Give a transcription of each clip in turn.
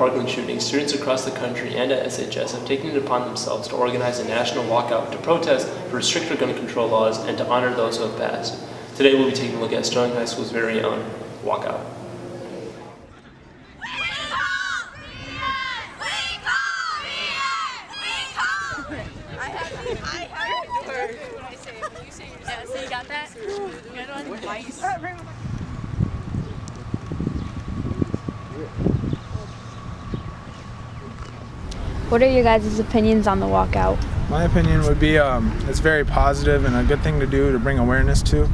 our gun shooting, students across the country and at SHS have taken it upon themselves to organize a national walkout to protest for stricter gun control laws and to honor those who have passed. Today we'll be taking a look at Sterling High School's very own walkout. So you got that? Good one? Nice. What are your guys' opinions on the walkout? My opinion would be it's very positive and a good thing to do to bring awareness to,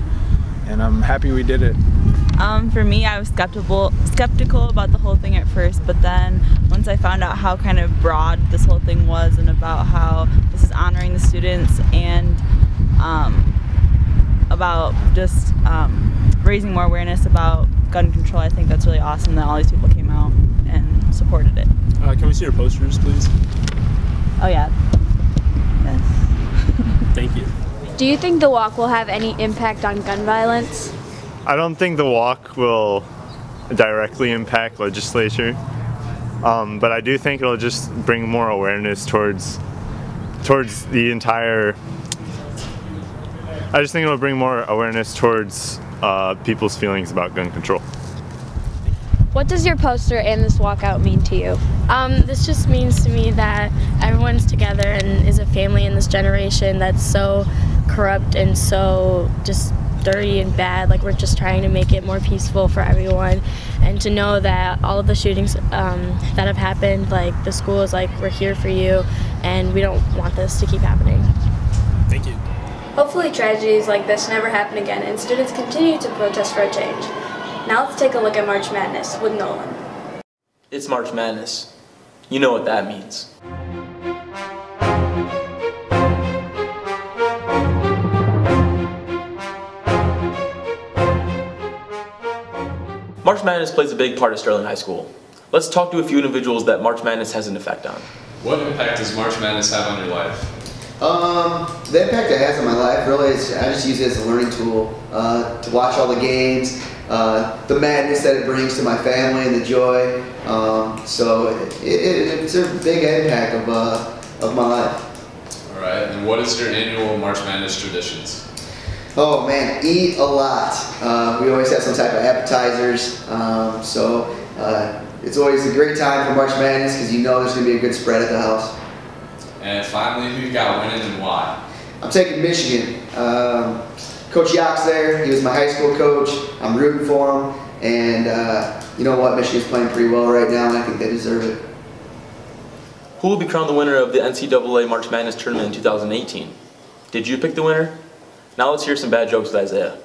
and I'm happy we did it. For me, I was skeptical about the whole thing at first, but then once I found out how kind of broad this whole thing was and about how this is honoring the students and about just raising more awareness about gun control, I think that's really awesome that all these people came out and supported it. Can we see your posters, please? Oh yeah. Yes. Thank you. Do you think the walk will have any impact on gun violence? I don't think the walk will directly impact legislature, but I do think it'll just bring more awareness towards the entire. I just think it'll bring more awareness towards people's feelings about gun control. What does your poster and this walkout mean to you? This just means to me that everyone's together and is a family in this generation that's so corrupt and so just dirty and bad. Like, we're just trying to make it more peaceful for everyone, and to know that all of the shootings that have happened, like the school is like, we're here for you and we don't want this to keep happening. Thank you. Hopefully tragedies like this never happen again and students continue to protest for a change. Now let's take a look at March Madness with Nolan. It's March Madness. You know what that means. March Madness plays a big part of Sterling High School. Let's talk to a few individuals that March Madness has an effect on. What impact does March Madness have on your life? The impact it has on my life really is I just use it as a learning tool to watch all the games, the madness that it brings to my family and the joy. So it's a big impact of my life. All right, and what is your annual March Madness traditions? Oh man, eat a lot. We always have some type of appetizers, so it's always a great time for March Madness because you know there's going to be a good spread at the house. And finally, who you got winning and why? I'm taking Michigan. Coach Yock's there. He was my high school coach. I'm rooting for him, and you know what? Michigan's playing pretty well right now, and I think they deserve it. Who will be crowned the winner of the NCAA March Madness tournament in 2018? Did you pick the winner? Now let's hear some bad jokes with Isaiah.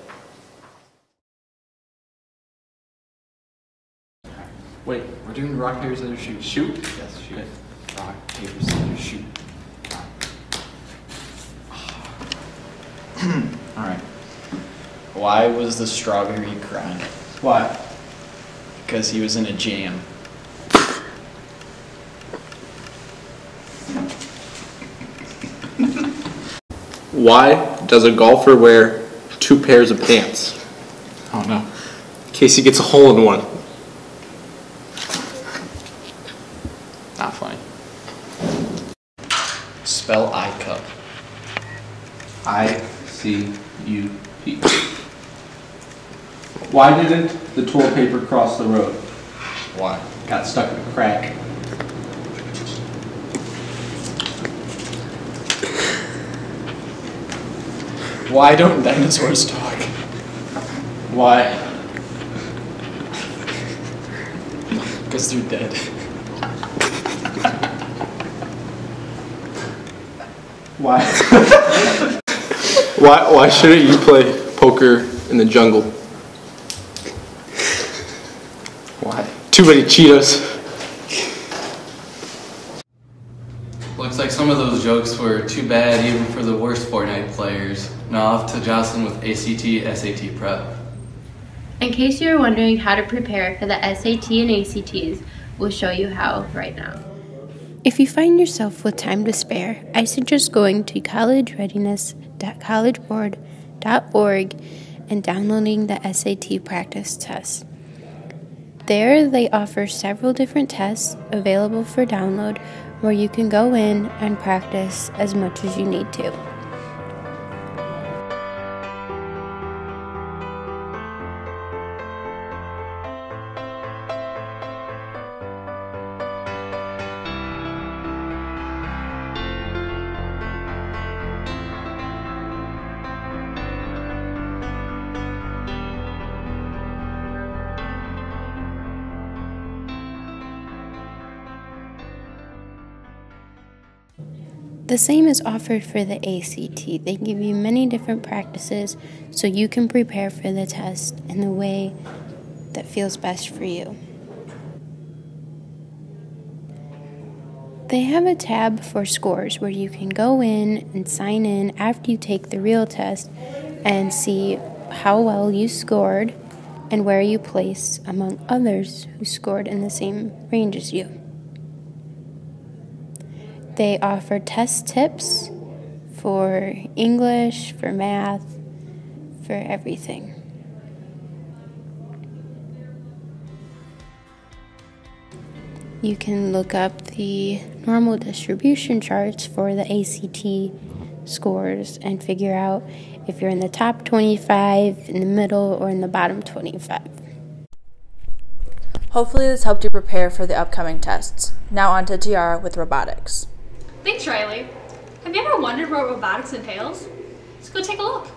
Wait, we're doing rock, paper, scissors, shoot. Shoot? Yes, shoot. Okay. Rock, paper, scissors, shoot. Alright. Why was the strawberry crying? Why? Because he was in a jam. Why does a golfer wear 2 pairs of pants? Oh no. In case he gets a hole in one. Not funny. Spell I-cup. I-C-U-P. Why didn't the toilet paper cross the road? Why? Got stuck in a crack. Why don't dinosaurs talk? Why? Because they're dead. Why? Why shouldn't you play poker in the jungle? Why? Too many cheetahs. Looks like some of those jokes were too bad even for the worst Fortnite players. Now off to Jocelyn with ACT, SAT prep. In case you were wondering how to prepare for the SAT and ACTs, we'll show you how right now. If you find yourself with time to spare, I suggest going to collegereadiness.collegeboard.org and downloading the SAT practice test. There, they offer several different tests available for download where you can go in and practice as much as you need to. The same is offered for the ACT. They give you many different practices so you can prepare for the test in the way that feels best for you. They have a tab for scores where you can go in and sign in after you take the real test and see how well you scored and where you place among others who scored in the same range as you. They offer test tips for English, for math, for everything. You can look up the normal distribution charts for the ACT scores and figure out if you're in the top 25, in the middle, or in the bottom 25. Hopefully this helped you prepare for the upcoming tests. Now on to Tiara with robotics. Thanks, Riley. Have you ever wondered what robotics entails? Let's go take a look.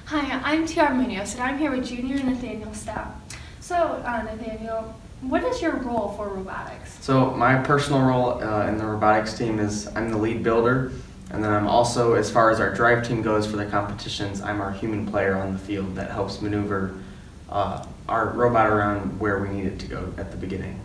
Hi, I'm Tiara Munoz, and I'm here with Junior Nathaniel Stout. So, Nathaniel, what is your role for robotics? So my personal role in the robotics team is I'm the lead builder, and then I'm also, as far as our drive team goes for the competitions, I'm our human player on the field that helps maneuver our robot around where we need it to go at the beginning.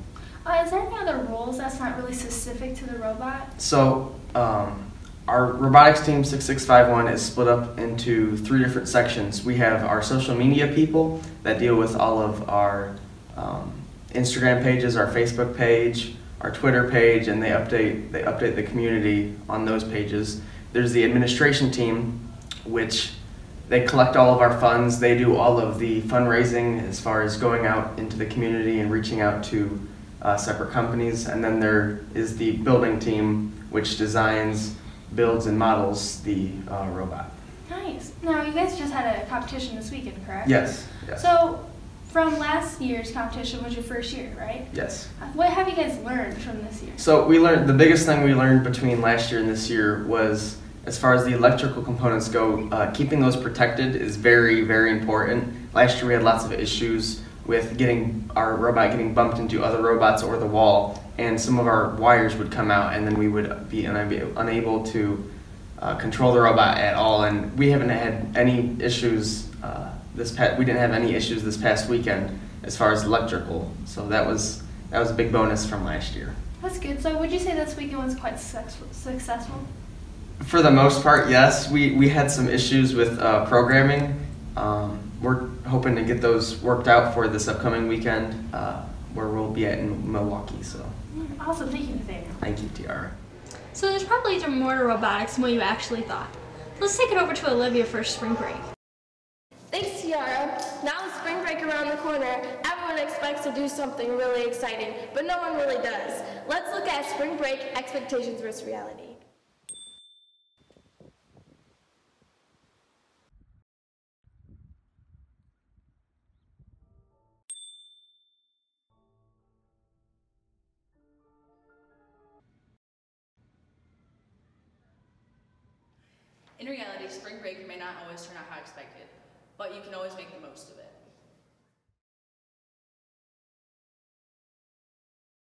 Is there any other roles that's not really specific to the robot? So our robotics team 6651 is split up into 3 different sections. We have our social media people that deal with all of our Instagram pages, our Facebook page, our Twitter page, and they update the community on those pages. There's the administration team, which they collect all of our funds. They do all of the fundraising as far as going out into the community and reaching out to separate companies. And then there is the building team, which designs, builds, and models the robot. Nice. Now, you guys just had a competition this weekend, correct? Yes. Yes. So, from last year's competition was your first year, right? Yes. What have you guys learned from this year? So the biggest thing we learned between last year and this year was, as far as the electrical components go, keeping those protected is very, very important. Last year we had lots of issues with our robot getting bumped into other robots or the wall, and some of our wires would come out, and then we would be unable to control the robot at all. And we haven't had any issues we didn't have any issues this past weekend as far as electrical. So that was a big bonus from last year. That's good. So would you say this weekend was quite successful? For the most part, yes. We had some issues with programming. We're hoping to get those worked out for this upcoming weekend, where we'll be at in Milwaukee. So. Awesome. Thank you, Nathaniel. Thank you, Tiara. So there's probably more to robotics than what you actually thought. Let's take it over to Olivia for spring break. Thanks, Tiara. Now with spring break around the corner, everyone expects to do something really exciting, but no one really does. Let's look at spring break expectations versus reality. In reality, spring break may not always turn out how expected, but you can always make the most of it.